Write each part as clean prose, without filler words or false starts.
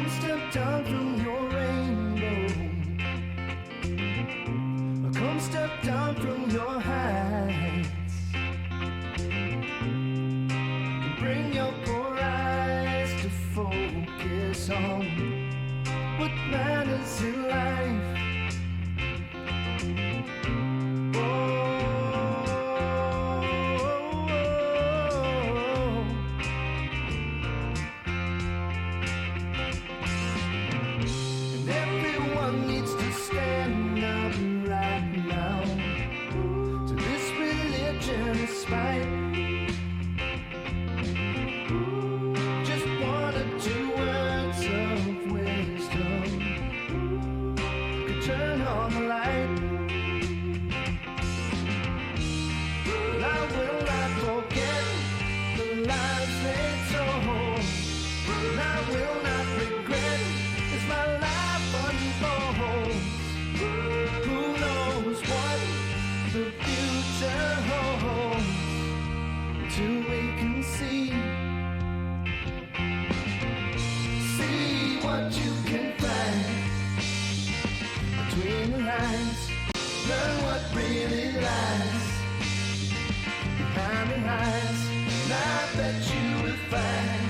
Come step down from your rainbow. Come step down from your heights. Bring your poor eyes to focus on what matters in life. And everyone needs to stand up right now to this religion's fight. Just one or two words of wisdom could turn on the light. But I will not forget the lives they told. And I will not regret as my life unfolds. Who knows what the future holds till we can see what you can find between the lines. Learn what really lies behind the eyes. And I bet you will find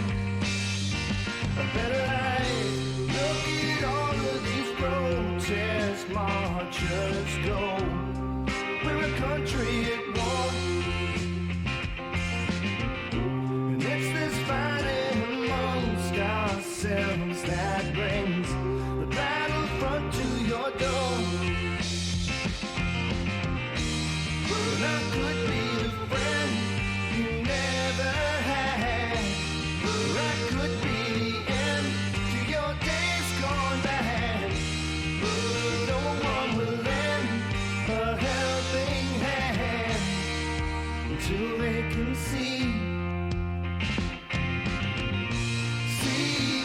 a better life. Look at all of these protest marchers go. We're a country at war, and it's this fighting amongst ourselves that brings the battlefront to your door. Well, I could be the friend you never had, or I could be the end to your days gone bad. But no one will lend a helping hand until they can see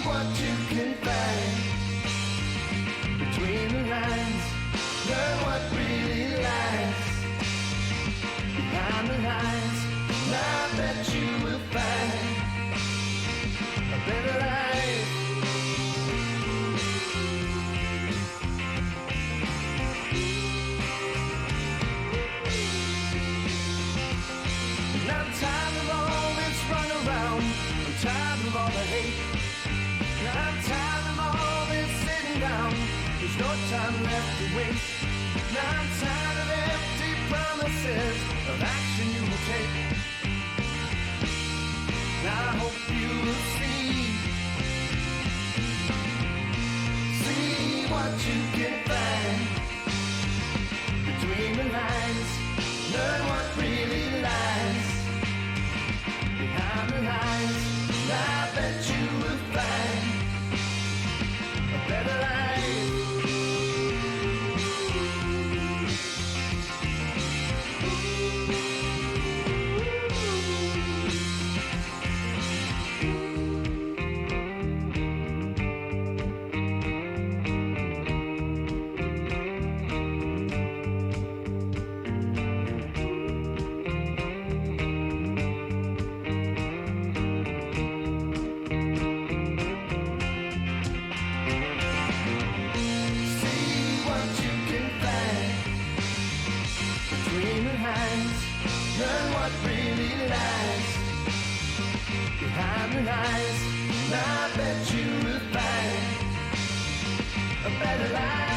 what you can find between the lines. Learn what really lies behind the lines. And I bet you will find a better life. And I'm tired of all this run around. I'm tired of all the hate. I'm tired of all this sitting down. There's no time left to waste. I'm tired of empty promises of action you will take. I hope you will see what you can find between the lines. Learn what really lies behind the lines. I bet you will find a better life. Learn what really lies behind the eyes. And I bet you will find a better life.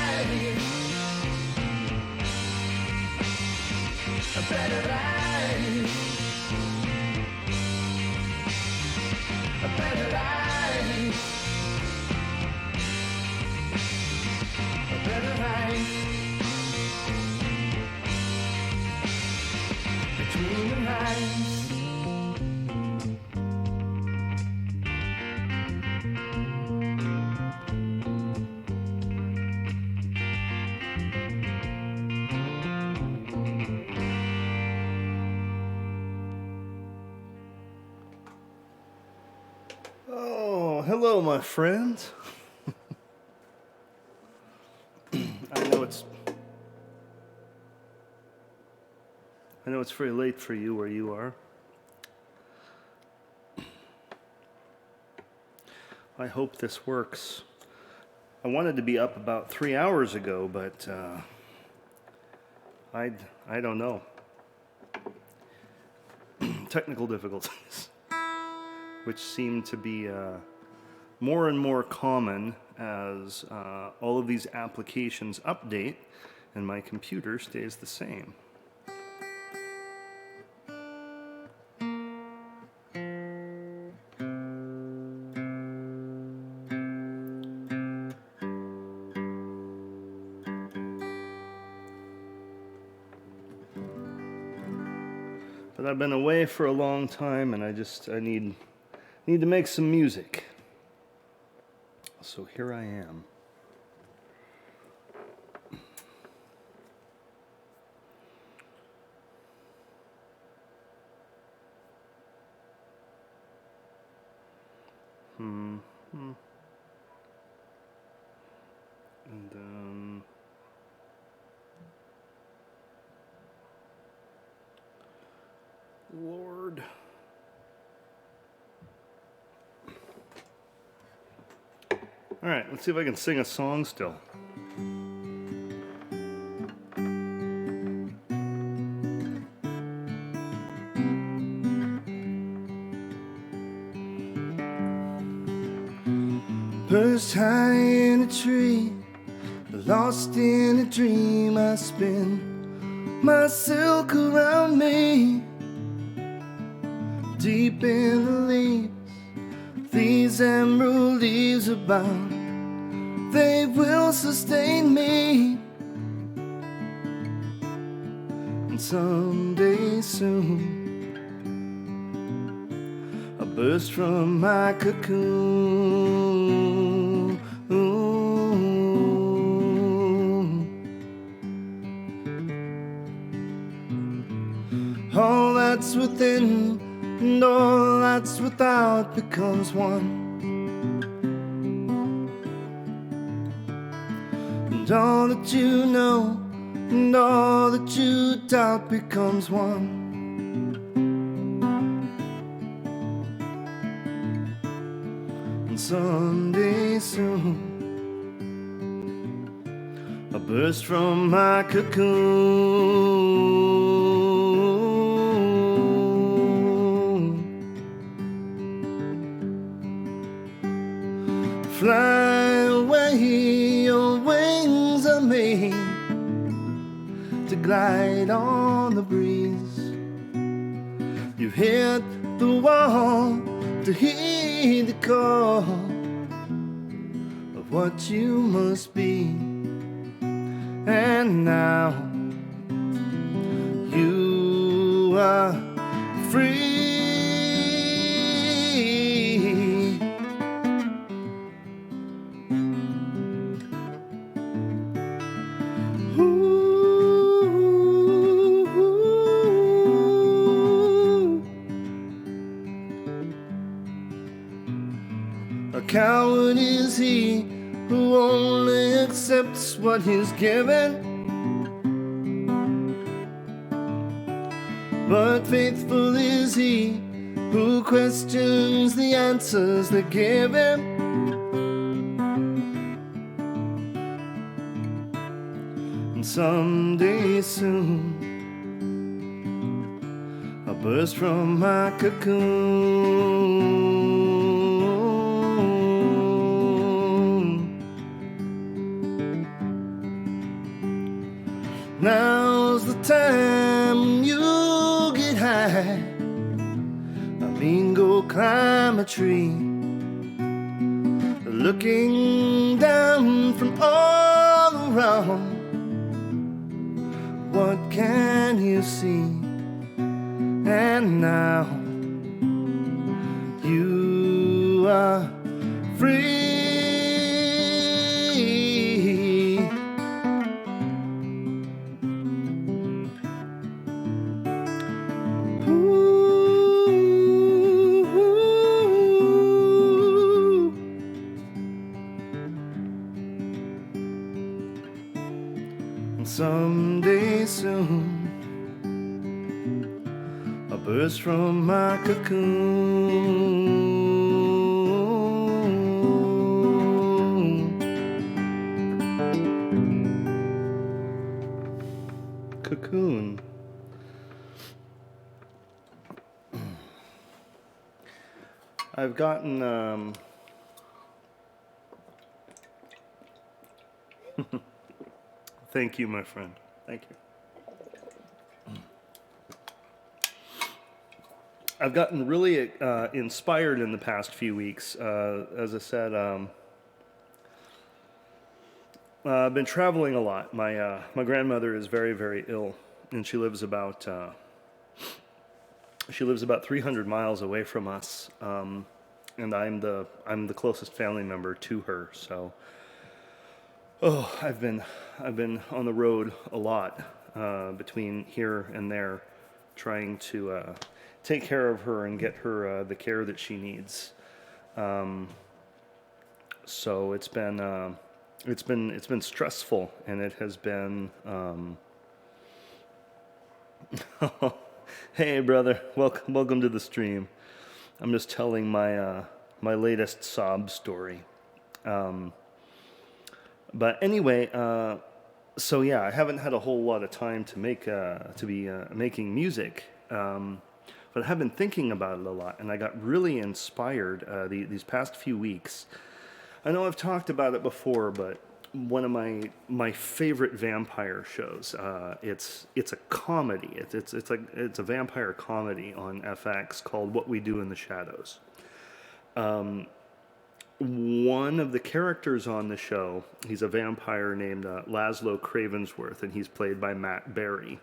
A better life. A better life. A better life. Between the lines. Oh, hello, my friends. I know it's very late for you where you are. I hope this works. I wanted to be up about 3 hours ago, but I don't know. Technical difficulties, which seem to be more and more common as all of these applications update and my computer stays the same. But I've been away for a long time, and I need to make some music. So here I am. And then Lord. All right, let's see if I can sing a song still. Perched high in a tree, lost in a dream, I spin my silk around me. Deep in the leaves, these emerald leaves abound, they will sustain me. And someday soon I'll burst from my cocoon. All that's within and all that's without becomes one. And all that you know and all that you doubt becomes one. And someday soon I'll burst from my cocoon. Fly away, your wings are made to glide on the breeze. You hit the wall to heed the call of what you must be. And now you are free. A coward is he who only accepts what he's given, but faithful is he who questions the answers they give him. And someday soon I'll burst from my cocoon. Now's the time you get high. I mean, go climb a tree. Looking down from all around, what can you see? And now you are free. Someday soon I'll burst from my cocoon. cocoon. I've gotten thank you, my friend. Thank you. I've gotten really inspired in the past few weeks. As I said, I've been traveling a lot. My grandmother is very, very ill, and she lives about 300 miles away from us, and I'm the closest family member to her. So, I've been on the road a lot between here and there, trying to take care of her and get her the care that she needs. So it's been stressful, and it has been. Hey, brother, welcome to the stream. I'm just telling my my latest sob story. But anyway, so yeah, I haven't had a whole lot of time to be making music. But I have been thinking about it a lot, and I got really inspired these past few weeks. I know I've talked about it before, but one of my favorite vampire shows. It's a comedy. It's a vampire comedy on FX called What We Do in the Shadows. One of the characters on the show, he's a vampire named Laszlo Cravensworth, and he's played by Matt Berry,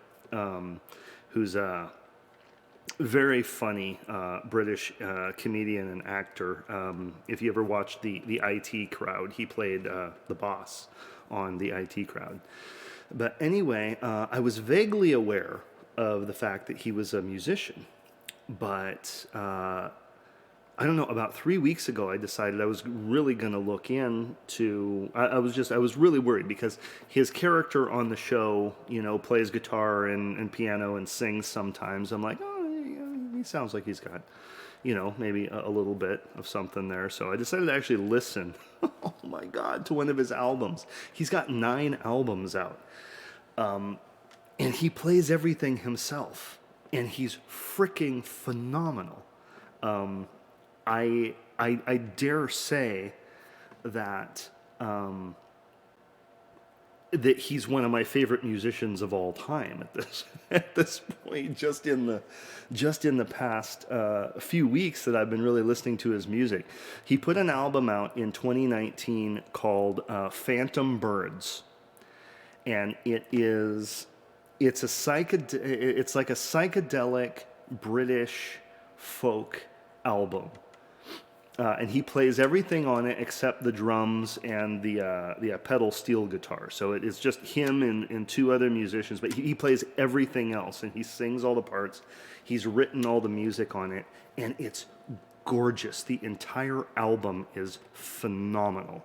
who's a very funny British comedian and actor. If you ever watched the IT Crowd, he played the boss on the IT Crowd. But anyway, I was vaguely aware of the fact that he was a musician, but I don't know, about 3 weeks ago, I decided I was really going to look into. I was really worried because his character on the show, plays guitar and piano and sings sometimes. I'm like, oh, he sounds like he's got, maybe a little bit of something there. So I decided to actually listen, oh my God, to one of his albums. He's got 9 albums out. And he plays everything himself. And he's freaking phenomenal. I dare say that that he's one of my favorite musicians of all time at this point. Just in the past few weeks that I've been really listening to his music. He put an album out in 2019 called Phantom Birds, and it's like a psychedelic British folk album. And he plays everything on it except the drums and the pedal steel guitar. So it is just him and 2 other musicians, but he plays everything else, and he sings all the parts. He's written all the music on it, and it's gorgeous. The entire album is phenomenal.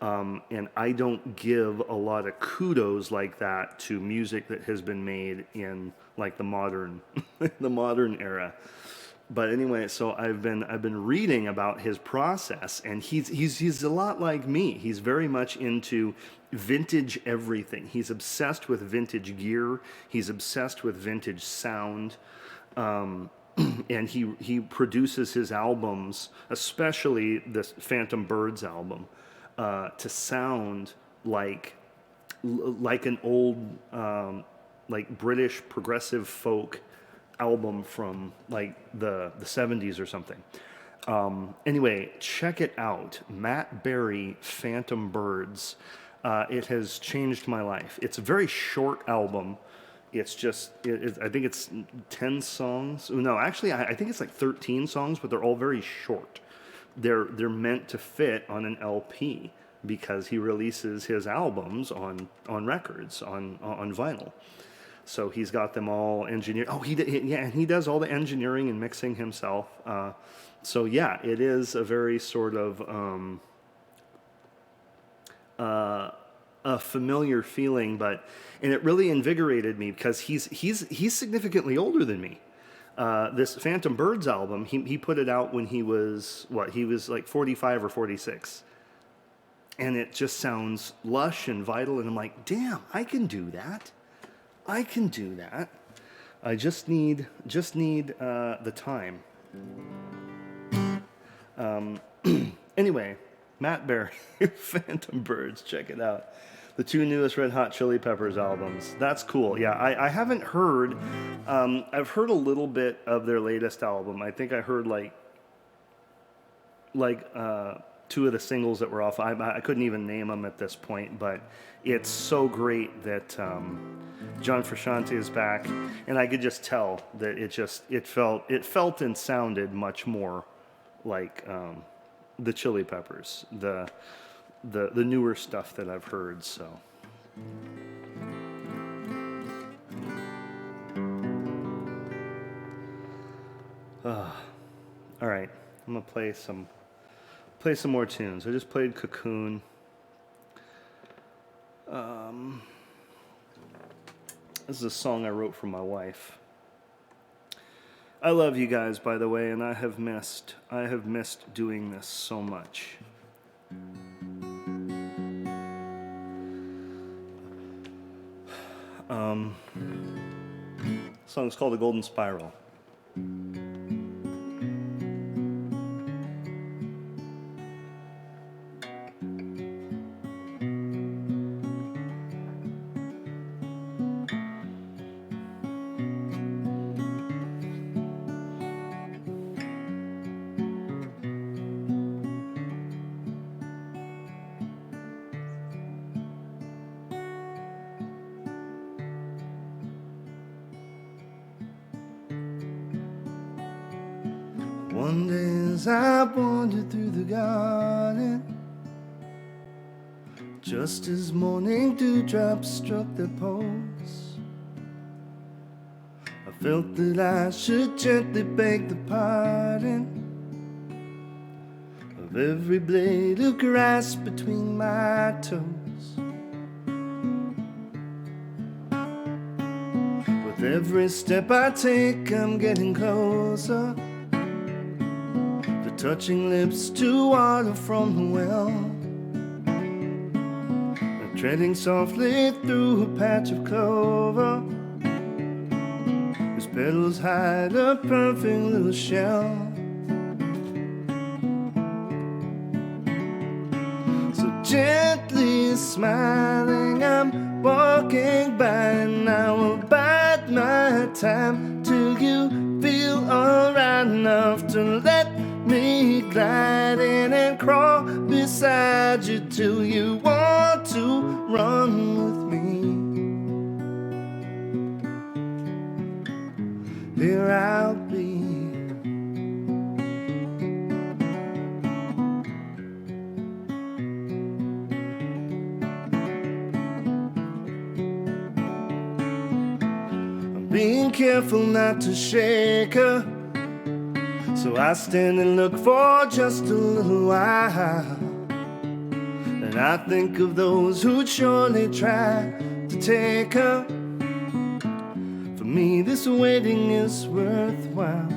And I don't give a lot of kudos like that to music that has been made in like the modern era. But anyway, so I've been reading about his process, and he's a lot like me. He's very much into vintage everything. He's obsessed with vintage gear. He's obsessed with vintage sound, and he produces his albums, especially this Phantom Birds album, to sound like an old like British progressive folk album from like the 70s or something. Anyway, check it out. Matt Berry, Phantom Birds. It has changed my life. It's a very short album. It's just, I think it's 10 songs. No, actually, I think it's like 13 songs, but they're all very short. They're meant to fit on an LP because he releases his albums on records, on vinyl. So he's got them all engineered. Oh, and he does all the engineering and mixing himself. So yeah, it is a very sort of a familiar feeling, and it really invigorated me because he's significantly older than me. This Phantom Birds album, he put it out when he was like 45 or 46. And it just sounds lush and vital, and I'm like, damn, I can do that. I can do that. I just need the time. Anyway, Matt Berry, Phantom Birds, check it out. The two newest Red Hot Chili Peppers albums. That's cool. Yeah, I haven't heard. I've heard a little bit of their latest album. I think I heard two of the singles that were off. I couldn't even name them at this point, but it's so great that John Frusciante is back, and I could just tell that it felt and sounded much more like the Chili Peppers, the newer stuff that I've heard. So. All right, I'm gonna play some more tunes. I just played Cocoon. This is a song I wrote for my wife. I love you guys, by the way, and I have missed doing this so much. The song's called The Golden Spiral. One day as I wandered through the garden, just as morning dewdrops struck their posts, I felt that I should gently beg the pardon of every blade of grass between my toes. With every step I take, I'm getting closer, touching lips to water from the well, and treading softly through a patch of clover whose petals hide a perfect little shell. So gently smiling, I'm walking by, and I will bide my time till you feel alright enough to let me glide in and crawl beside you till you want to run with me. Here I'll be. I'm being careful not to shake her, so I stand and look for just a little while, and I think of those who'd surely try to take her. For me, this waiting is worthwhile.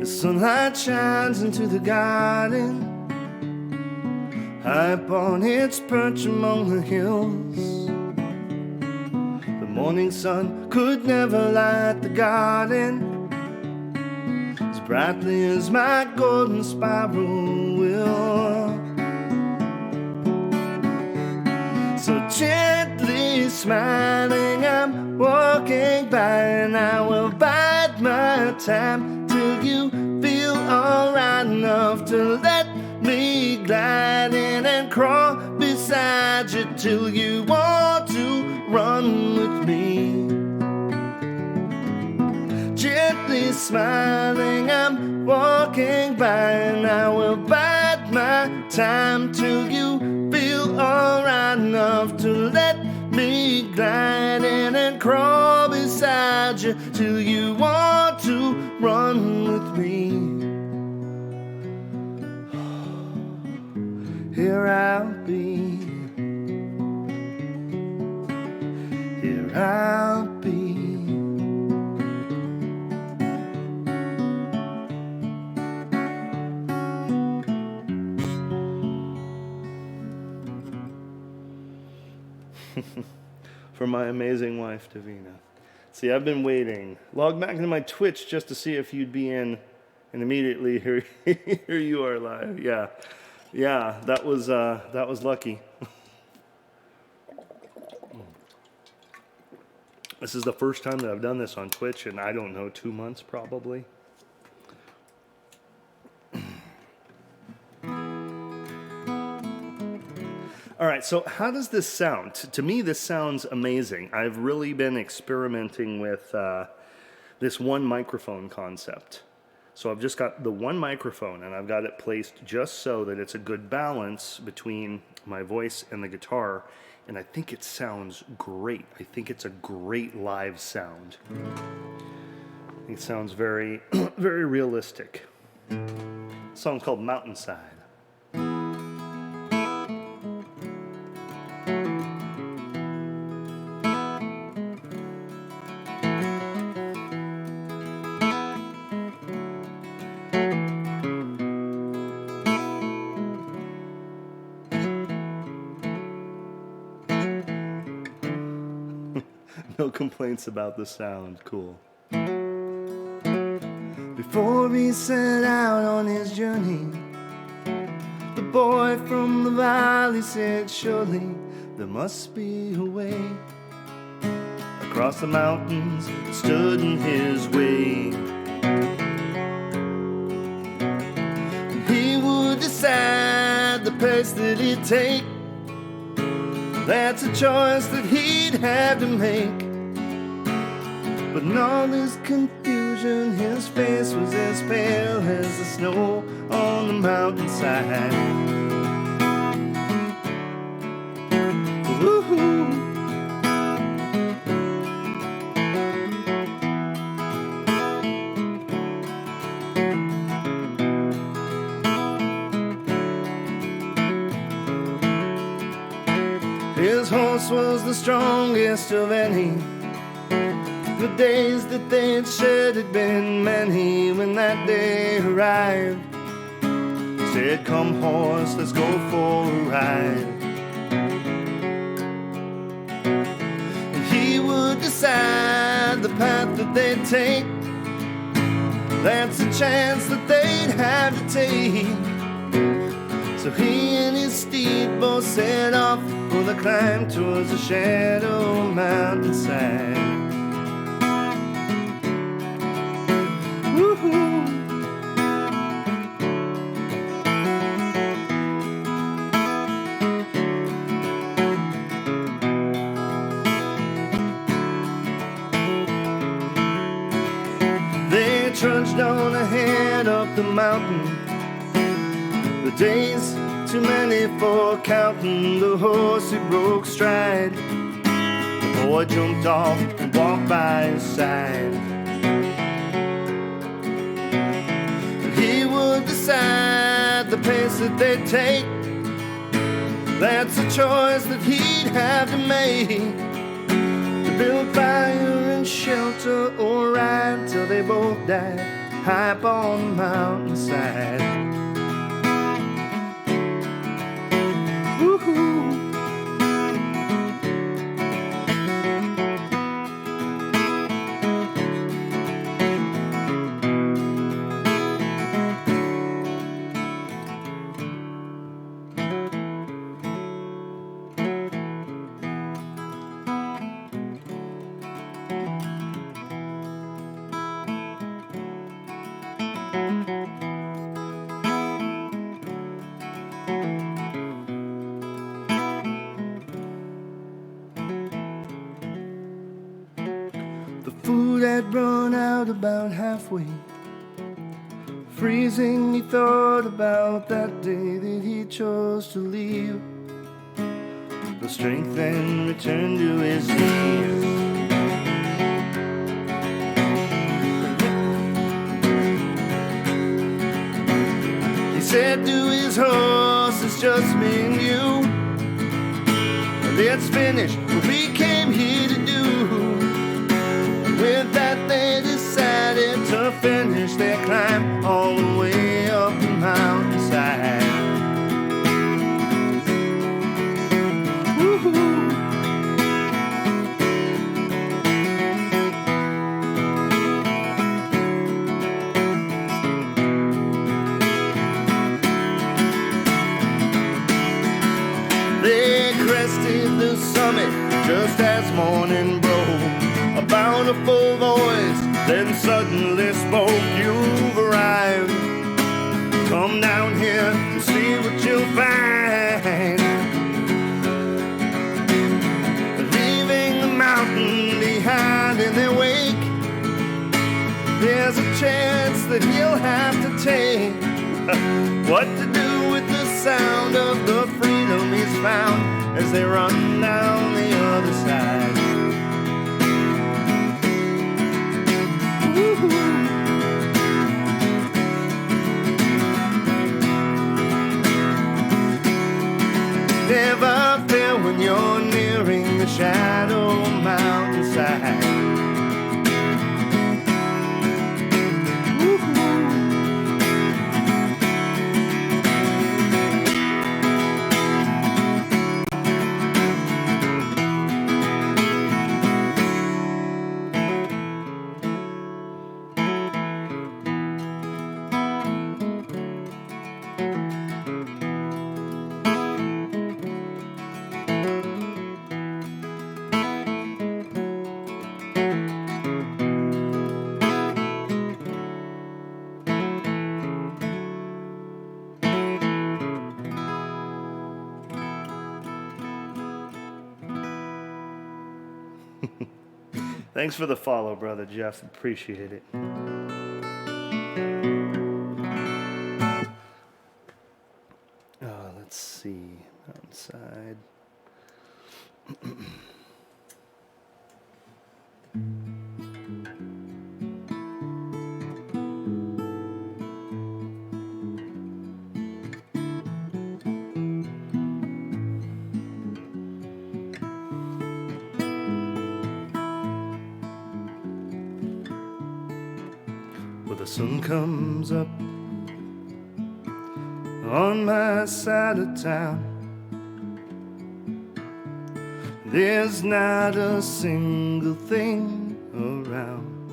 The sunlight shines into the garden, high upon its perch among the hills. The morning sun could never light the garden as brightly as my golden spiral will. So gently smiling, I'm walking by, and I will bide my time till you feel alright enough to let me glide in and crawl beside you till you want to run with me. Gently smiling, I'm walking by, and I will bide my time till you feel alright enough to let me glide in and crawl beside you till you want to run with me. Here I'll be. Here I'll be. my amazing wife, Davina. See, I've been waiting. Log back into my Twitch just to see if you'd be in, and immediately here you are live. Yeah, that was lucky. This is the first time that I've done this on Twitch in, I don't know, 2 months probably. All right, so how does this sound? To me, this sounds amazing. I've really been experimenting with this one microphone concept. So I've just got the one microphone, and I've got it placed just so that it's a good balance between my voice and the guitar, and I think it sounds great. I think it's a great live sound. It sounds very, very realistic. A song called Mountainside. No complaints about the sound. Cool. Before he set out on his journey, the boy from the valley said, surely there must be a way across the mountains that stood in his way. And he would decide the pace that he'd take. That's a choice that he'd have to make. But in all this confusion, his face was as pale as the snow on the mountainside. Woo-hoo. His horse was the strongest of any. The days that they'd shared had been many. When that day arrived, he said, come horse, let's go for a ride. And he would decide the path that they'd take. That's a chance that they'd have to take. So he and his steed both set off for the climb towards the shadow mountainside. Woo-hoo. They trudged on ahead up the mountain. The days too many for counting. The horse he broke stride. The boy jumped off and walked by his side. He would decide the pace that they'd take. That's a choice that he'd have to make. To build fire and shelter or ride till they both died high up on the mountainside. Woo-hoo. Food had run out about halfway. Freezing, he thought about that day that he chose to leave. The strength then returned to his knees. He said to his horse, it's just me and you. Let's finish what we came here to do. With that they decided to finish their climb all the way up the mountainside. Woo-hoo. beautiful voice then suddenly spoke, "You've arrived. Come down here and see what you'll find. Leaving the mountain behind in their wake, there's a chance that he'll have to take what to do with the sound of the freedom he's found as they run down the other side." Never fear when you're nearing the shadow mountainside. Thanks for the follow, Brother Jeff. Appreciate it. Let's see. Outside. Well, the sun comes up on my side of town. There's not a single thing around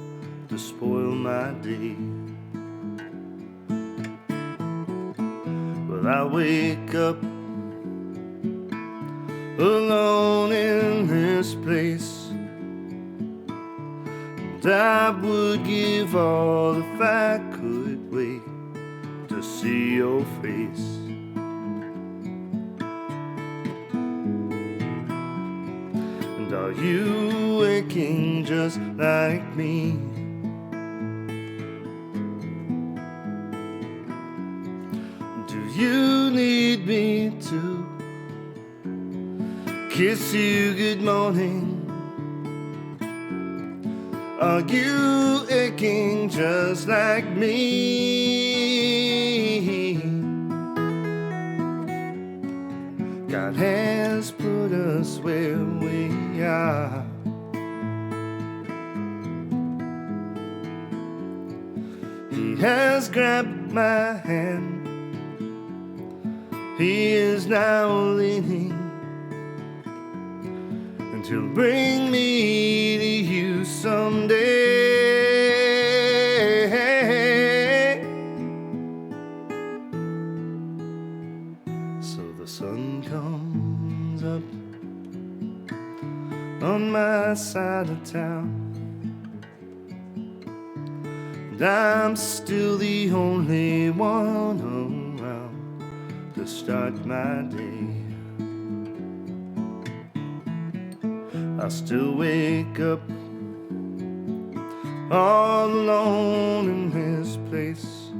to spoil my day. Well, I wake up alone in this place, and I would give all if I could wait to see your face. And are you aching just like me? Do you need me to kiss you good morning? Are you aching just like me? God has put us where we are. He has grabbed my hand. He is now leaning, and he'll bring me to you someday. So the sun comes up on my side of town, and I'm still the only one around to start my day. I still wake up all alone in this place,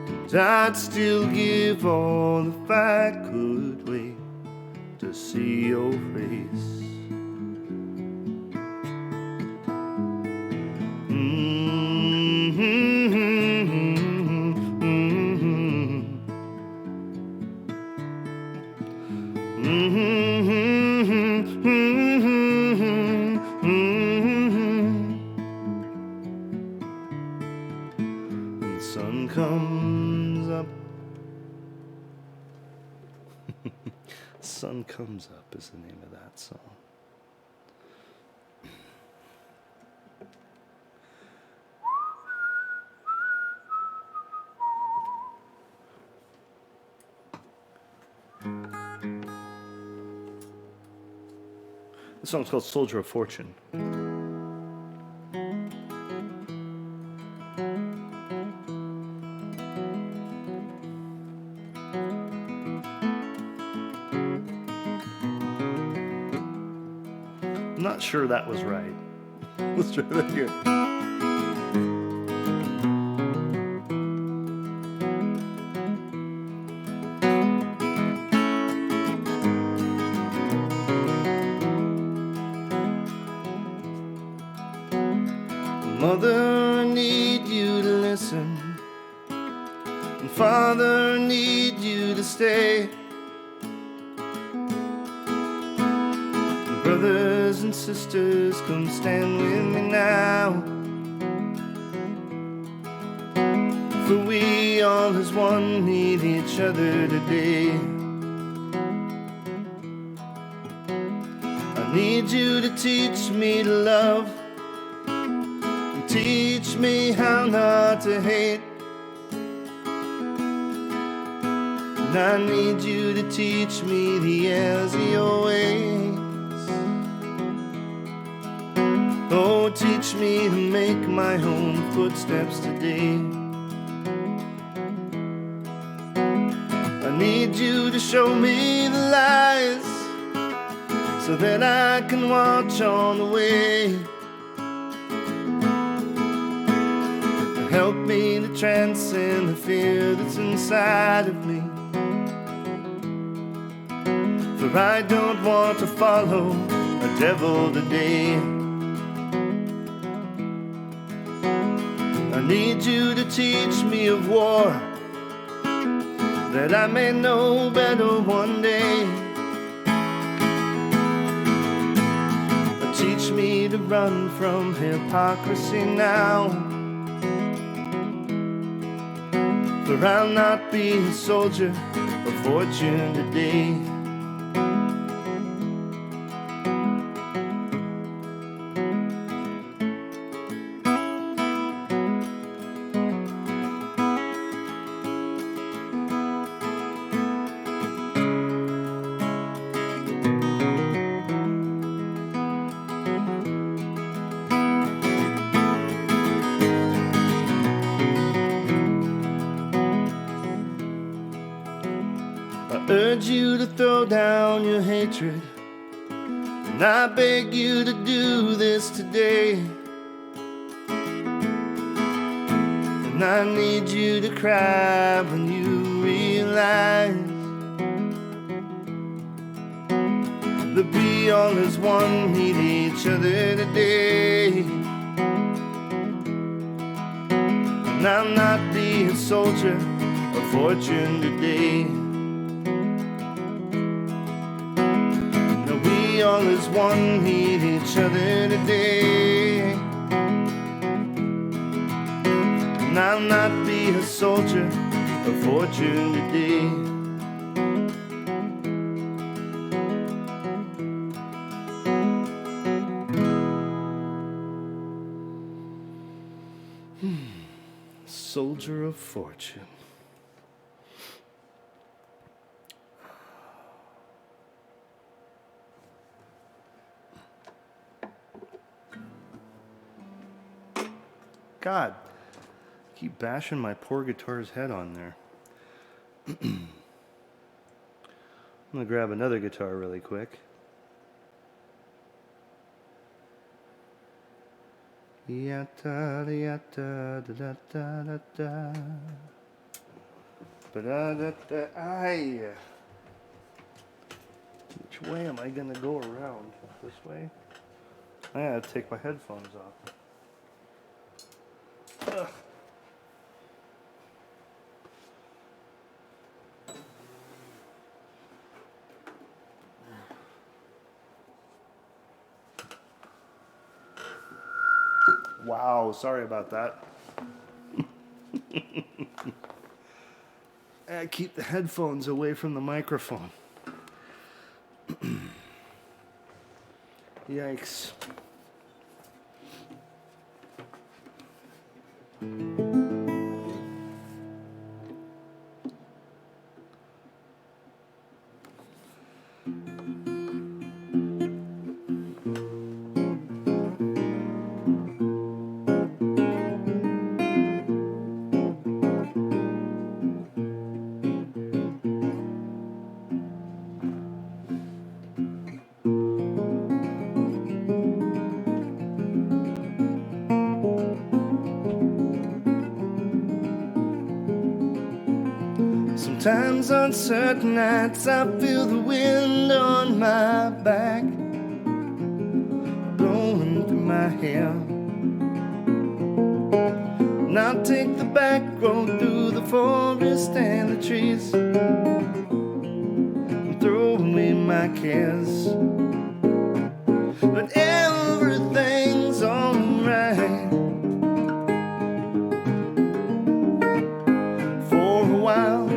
and I'd still give all if I could wait to see your face. The sun comes up. Sun Comes Up is the name of that song. The song's called Soldier of Fortune. sure that was right. Let's try that again. Mother, I need you to listen. And Father, I need you to stay. And brothers and sisters, come stand with me now. For we all as one need each other today. I need you to teach me to love. Teach me how not to hate. And I need you to teach me the errors of your ways. Oh, teach me to make my own footsteps today. I need you to show me the lies so that I can watch on the way. Help me to transcend the fear that's inside of me. For I don't want to follow a devil today. I need you to teach me of war, that I may know better one day. Teach me to run from hypocrisy now. For I'll not be a soldier of fortune today. I urge you to throw down your hatred, and I beg you to do this today. And I need you to cry when you realize that we all as one need each other today. And I'll not be a soldier of fortune today. We all as one need each other today. And I'll not be a soldier of fortune today. Soldier of fortune. God, keep bashing my poor guitar's head on there. I'm gonna grab another guitar really quick. Yatta yatta da da da da da. Ba da da da. Aye. Which way am I gonna go around? This way? I gotta take my headphones off. Ugh. Wow, sorry about that. I keep the headphones away from the microphone. Yikes. Sometimes on certain nights I feel the wind on my back blowing through my hair. And I'll take the back road through the forest and the trees and throw away my cares. But everything's alright for a while.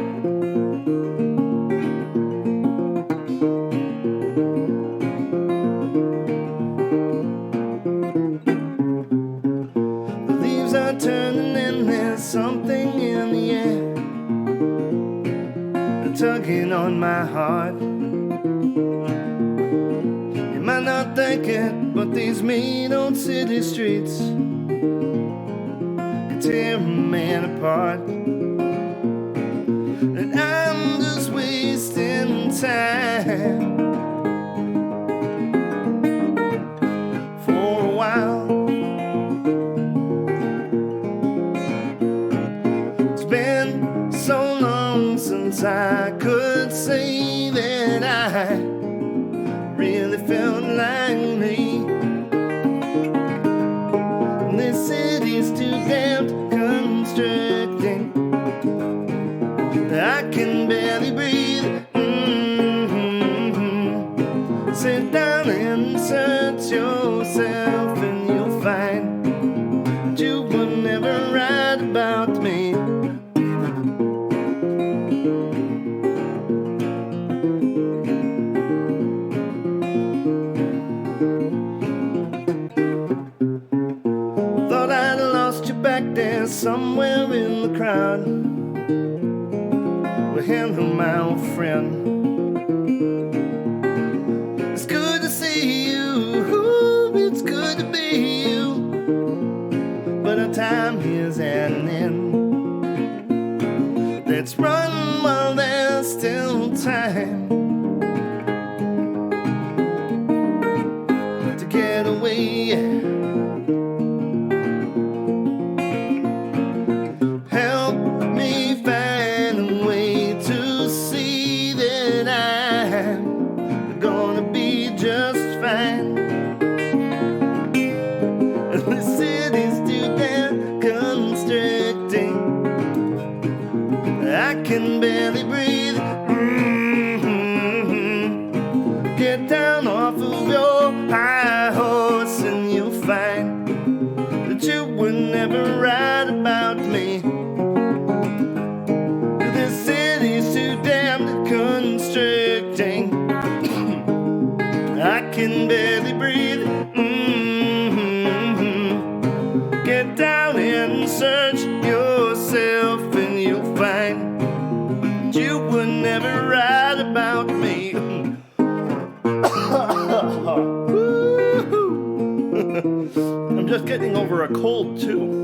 The leaves are turning and there's something in the air tugging on my heart. You might not think it, but these mean old city streets can tear a man apart. And I'm just wasting time for a while. It's been so long since I could say that I really felt like me. This city's too damn constricting. I can barely breathe. Sit down and search yourself and you'll find that you were never right about me. Thought I'd lost you back there somewhere in the crowd. Well, hello, my old friend. It's good to see you. Ooh, it's good to be you. But our time here's at an end. Let's run while there's still time to get away. Help me find a way to see that I'm gonna be just fine. The city's too damn constricting. I can barely breathe. Get down off of your high horse and you'll find that you were never right about me. This city's too damn constricting. I can barely breathe. Get down and search yourself and you'll find that you were never right about me. I'm just getting over a cold too.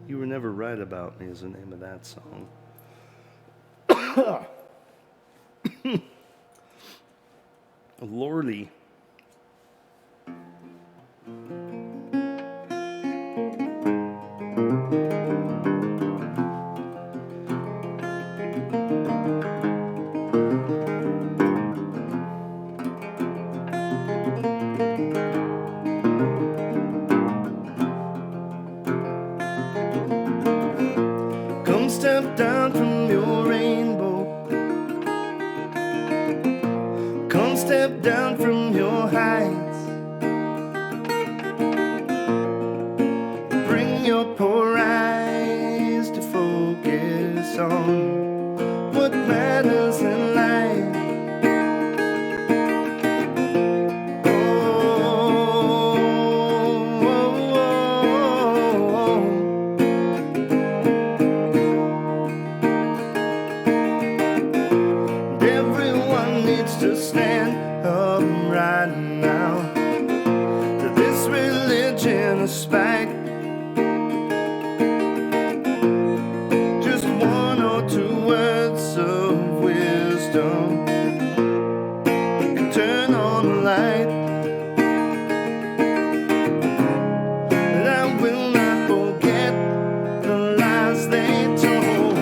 You Were Never Right About Me is the name of that song. Lordy. Come step down from your rainbow. Come step down from your heights. Bring your poor eyes to focus on what matters in life. right now to this religion of spite. Just one or two words of wisdom can turn on the light. And I will not forget the lies they told,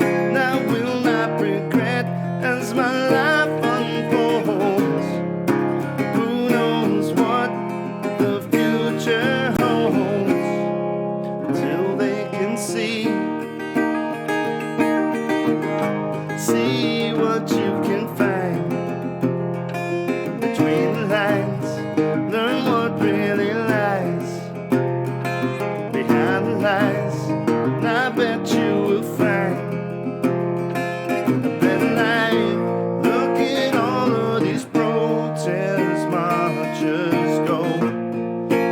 and I will not regret as my life unfolds. Who knows what the future holds till they can see what you can find between the lines. Learn what really lies behind the lies, and I bet you will find a better life. Look at all of these protest marchers go.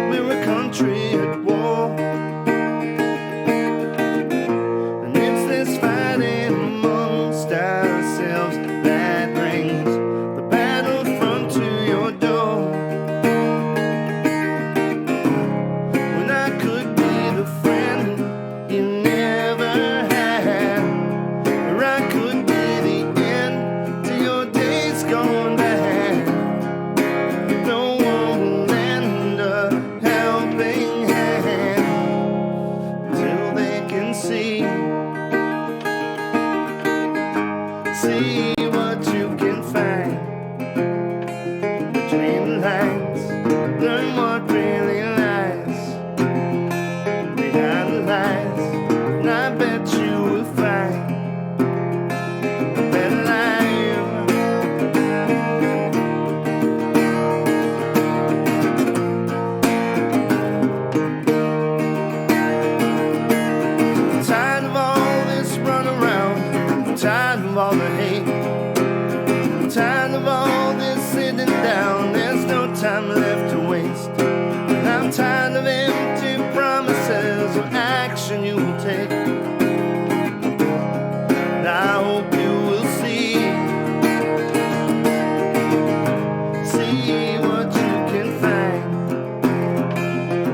We're a country at war, and it's this fighting amongst ourselves that brings the battlefront to your door. When I could be the friend you never had, or I could be the end to your days gone bad. No one will lend a helping hand till they can see what you can find between the lines. Learn what really lies behind the lies, and I bet you will find a better life. I'm tired of all this run around, I'm tired of all the hate, I'm tired of all this sitting down. There's no time left to waste, and I'm tired of empty promises of action you will take. And I hope you will see what you can find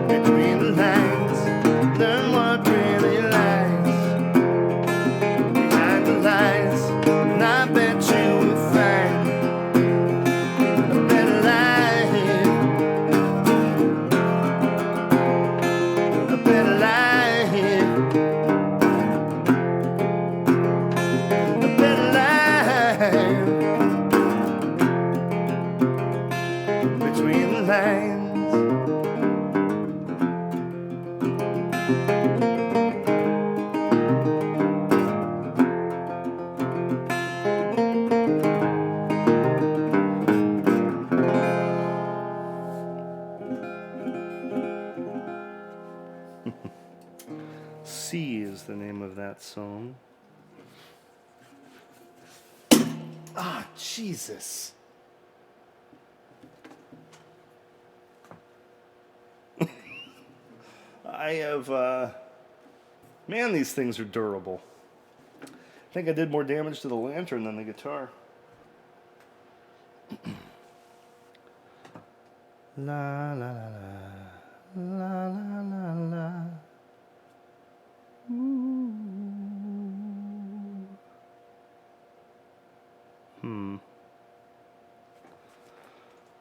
between the lines. Learn what really lies behind the lies, and I bet you will find a better life, a better life, a better life between the lines. Sea is the name of that song. Ah, Jesus. I have, man, these things are durable. I think I did more damage to the lantern than the guitar. La la la la, la la la la. Ooh.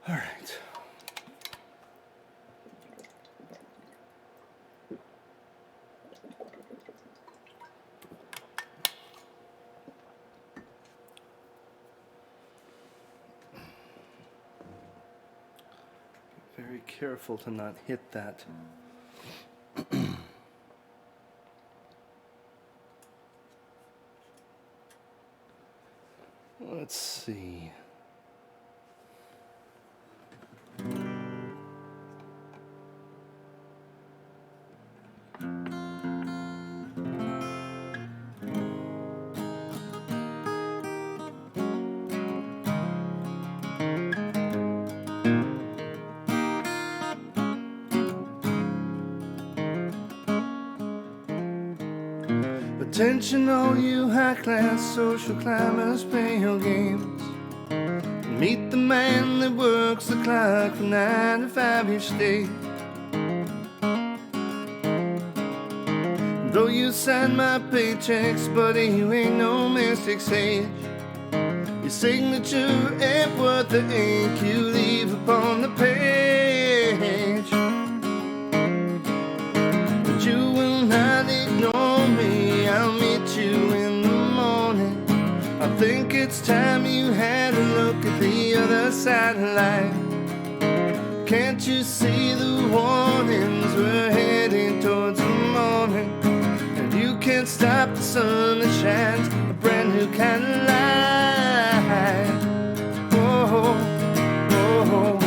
All right. Very careful to not hit that. Let's see. Attention all you high-class social climbers, play your games. meet the man that works the clock from 9 to 5 each day. Though you sign my paychecks, buddy, you ain't no Mystic Sage. Your signature ain't worth the ink you leave upon the page. But you will not ignore me, I'll meet you in the morning. I think it's time you had a look at the other side of life. Can't you see the warnings? We're heading towards the morning. You can't stop the sun that shines a brand new kind of light. Oh, oh, oh, oh, oh.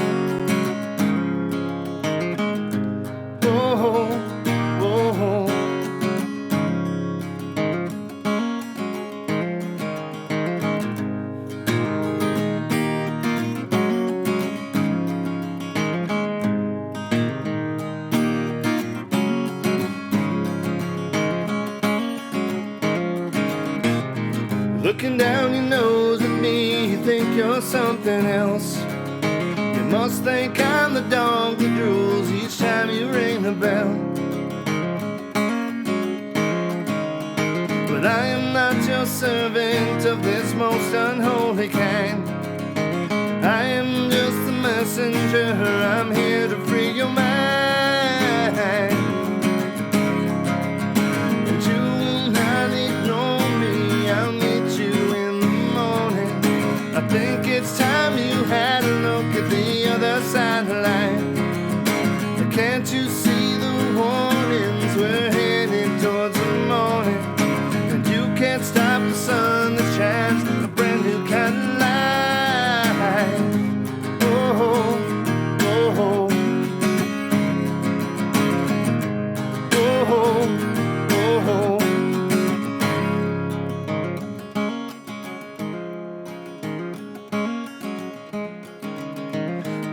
Looking down your nose at me, you think you're something else. You must think I'm the dog that drools each time you ring the bell. But I am not your servant of this most unholy kind. I am just the messenger, I'm here to free your mind. But you will not ignore me, I'll meet you in the morning. I think it's time you had a look at the other side of life. Can't you see the warnings? We're heading towards the morning. And you can't stop the sun that shines a brand new kind of light. Oh, oh, oh, oh, oh.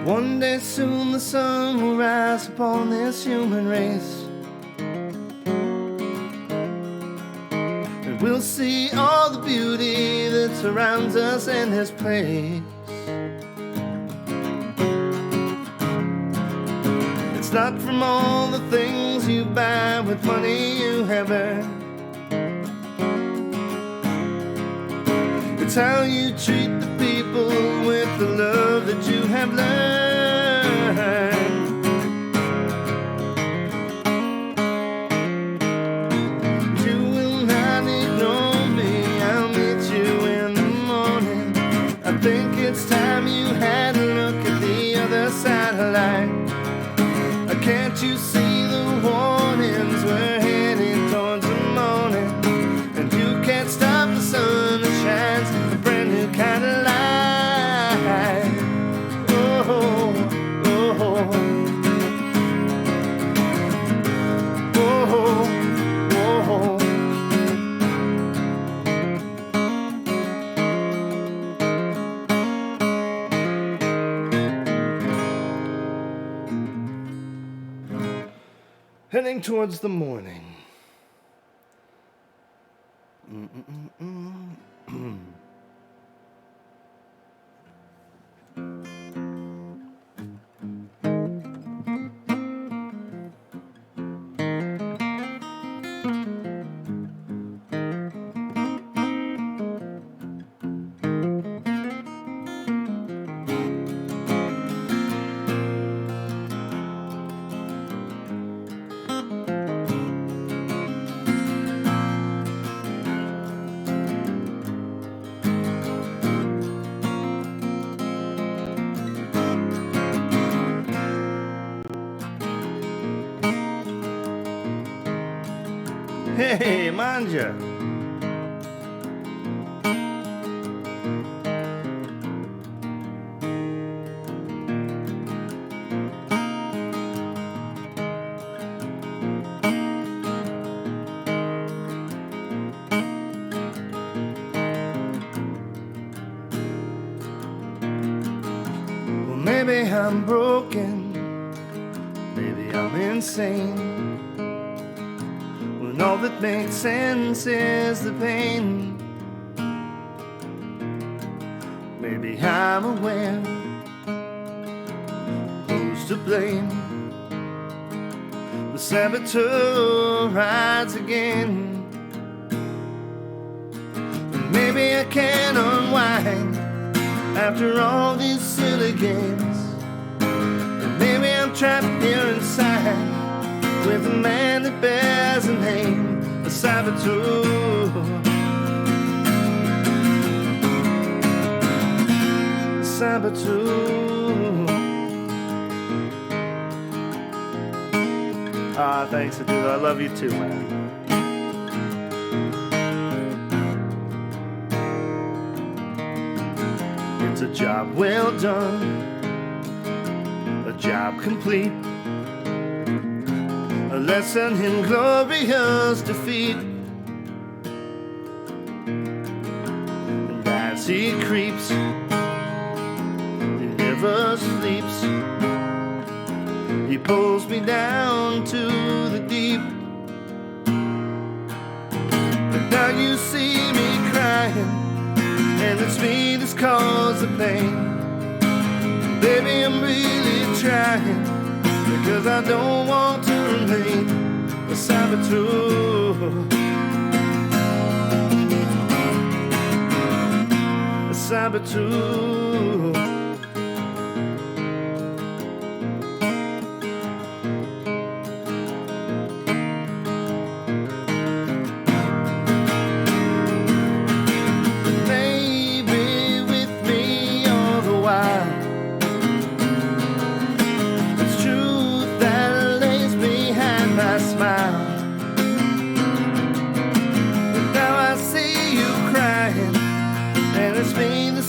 One day soon the sun will rise upon this human race, and we'll see all the beauty that surrounds us in this place. It's not from all the things you buy with money you have earned. It's how you treat the people with the love that you have learned. You will not ignore me, I'll meet you in the morning. I think it's time you had a look at the other side of life. Can't you see the warnings? We're heading towards the morning. And you can't stop the sun that shines a brand new kind of light. Oh, oh, oh, oh, oh. Heading towards the morning. Hey, manja. Well, maybe I'm broken, maybe I'm insane. All that makes sense is the pain. Maybe maybe I'm aware. Who's to blame? The saboteur rides again. Maybe I can unwind after all these silly games. And maybe I'm trapped here inside with a man that bears a name, a saboteur. A saboteur. Ah, thanks, Aduda. I love you too, man. It's a job well done, a job complete, a lesson in glorious defeat. And as he creeps, he never sleeps. He pulls me down to the deep. But now you see me crying, and it's me that's caused the pain. Baby, I'm really trying, because I don't want to remain a saboteur. A saboteur.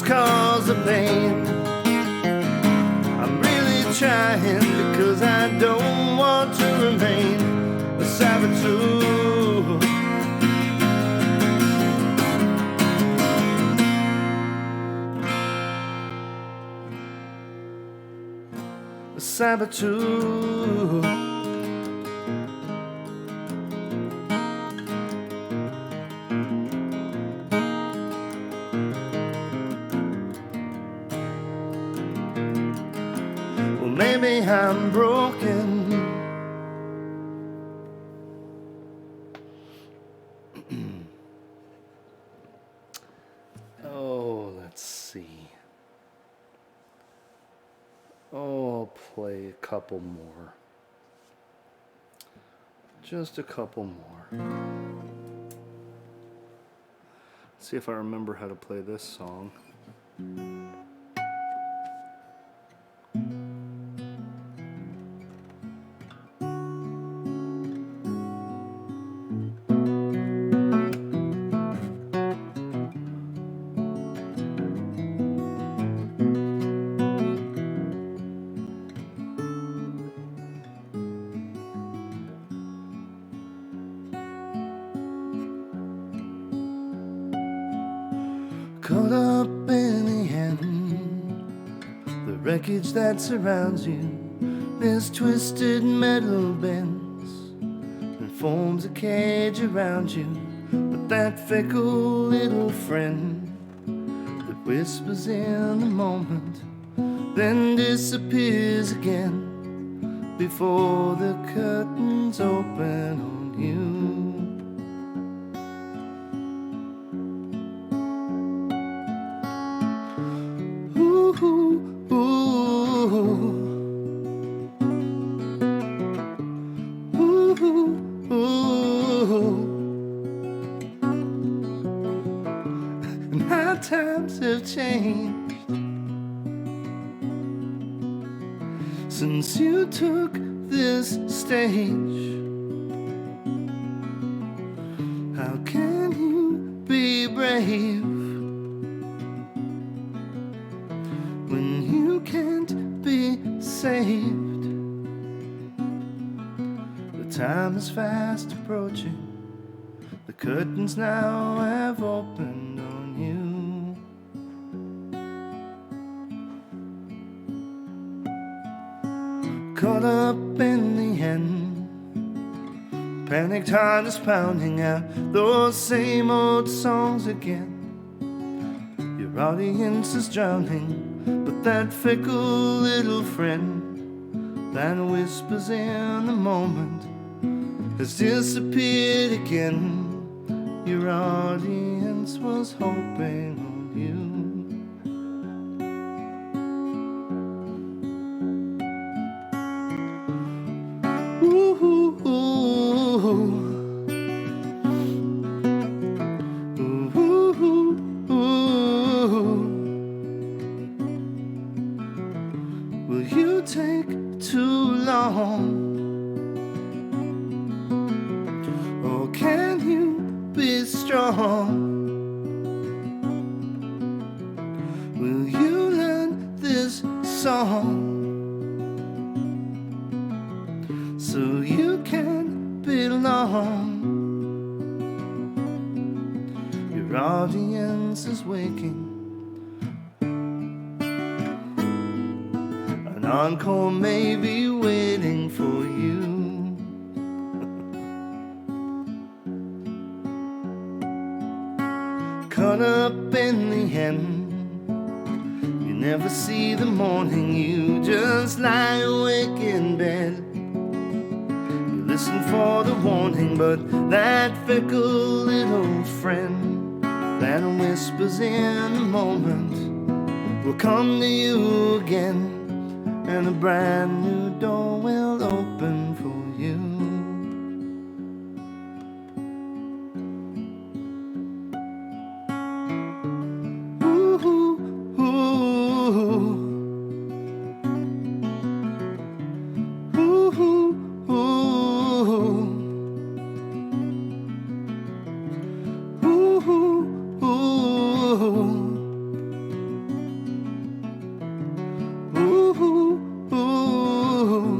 Cause of pain. I'm really trying, because I don't want to remain a saboteur. A saboteur. Maybe I'm broken. Oh, let's see. Oh, I'll play a couple more. Just a couple more. See if I remember how to play this song. Caught up in the end, the wreckage that surrounds you. This twisted metal bends and forms a cage around you. But that fickle little friend that whispers in the moment, then disappears again before the curtains open on you. And how times have changed since you took this stage. How can you be brave when you can't be saved? The time is fast approaching. The curtains now have opened on you. Caught up in the end, panicked heart is pounding out those same old songs again. Your Your audience is drowning, but that fickle little friend that whispers in the moment has disappeared again. Your audience was hoping on you. Ooh, ooh, ooh. Will you take too long? Or can you be strong? Will you learn this song so you can belong? Your audience is waking. An encore may be waiting for you. Caught up in the end, you never see the morning. You just lie awake in bed. You listen for the warning, but that fickle little friend that whispers in a moment will come to you again, and a brand new door will open for you. Ooh, ooh, ooh. Ooh, ooh, ooh. Ooh, ooh, ooh. Ooh, ooh, ooh.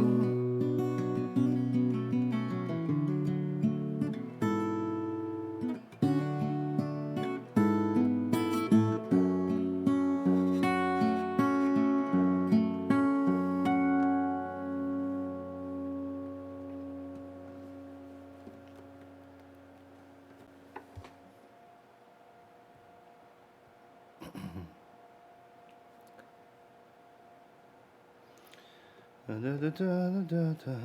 Da, da, da, da, da, da.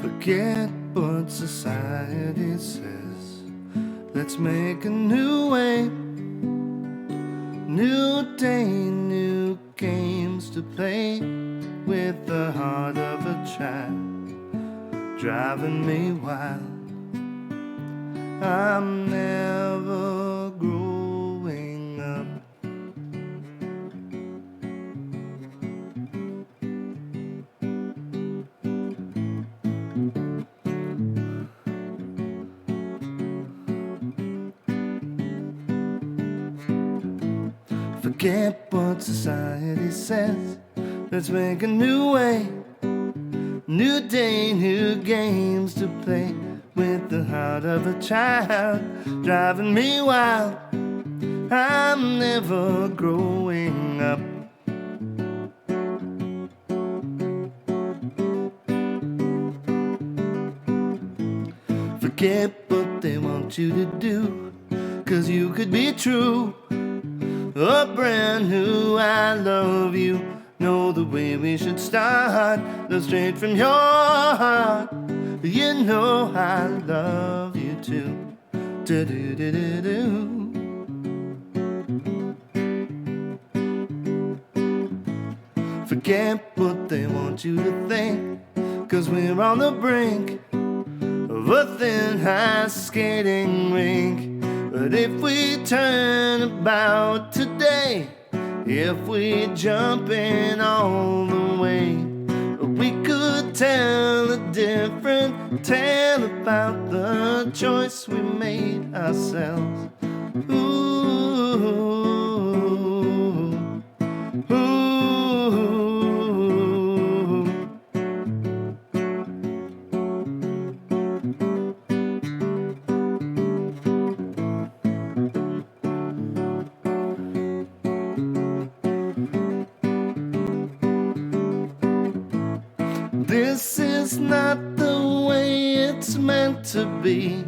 Forget what society says. Let's make a new way, new day, new games to play with the heart of a child driving me wild. I'm never growing up. Forget what society says. Let's make a new way, new day, new games to play with the heart of a child driving me wild. I'm never growing up. Forget what they want you to do, 'cause you could be true. A brand new I love you. Know the way we should start, go straight from your heart. You know I love you too. Do-do-do-do-do. Forget what they want you to think, 'cause we're on the brink of a thin ice skating rink. But if we turn about today, if we jump in all the way, we could tell a different tale about the choice we made ourselves. Ooh, ooh. This is not the way it's meant to be.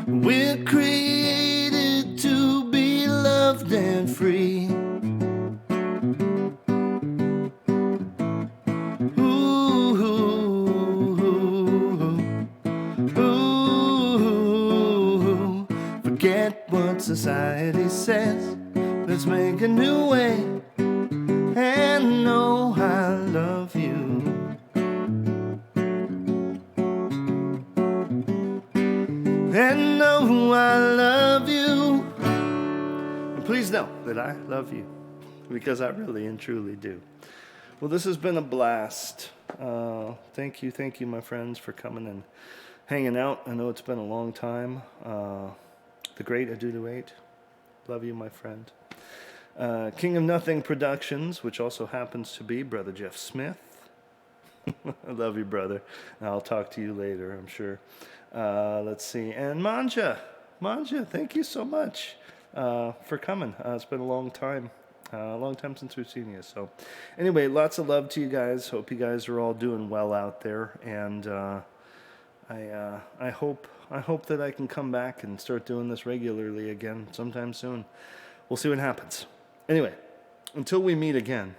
We're created to be loved and free. Ooh, ooh, forget what society says. Let's make a new way. And know I love you. And know I love you. And please know that I love you, because I really and truly do. Well, this has been a blast. Thank you, my friends, for coming and hanging out. I know it's been a long time. The great Adudu8. Love you, my friend. King of Nothing Productions, which also happens to be Brother Jeff Smith. I love you, brother. I'll talk to you later, I'm sure. Let's see. And Manja, thank you so much for coming. It's been a long time since we've seen you. So anyway, lots of love to you guys. Hope you guys are all doing well out there. And I hope that I can come back and start doing this regularly again sometime soon. We'll see what happens. Anyway, until we meet again,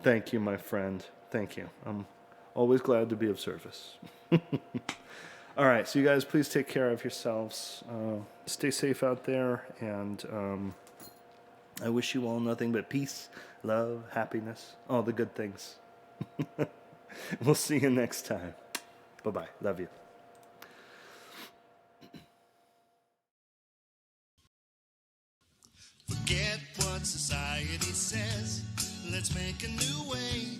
thank you, my friend. Thank you. I'm always glad to be of service. All right, so you guys, please take care of yourselves. Stay safe out there, and I wish you all nothing but peace, love, happiness, all the good things. We'll see you next time. Bye-bye. Love you. Forget what society says. Let's make a new way.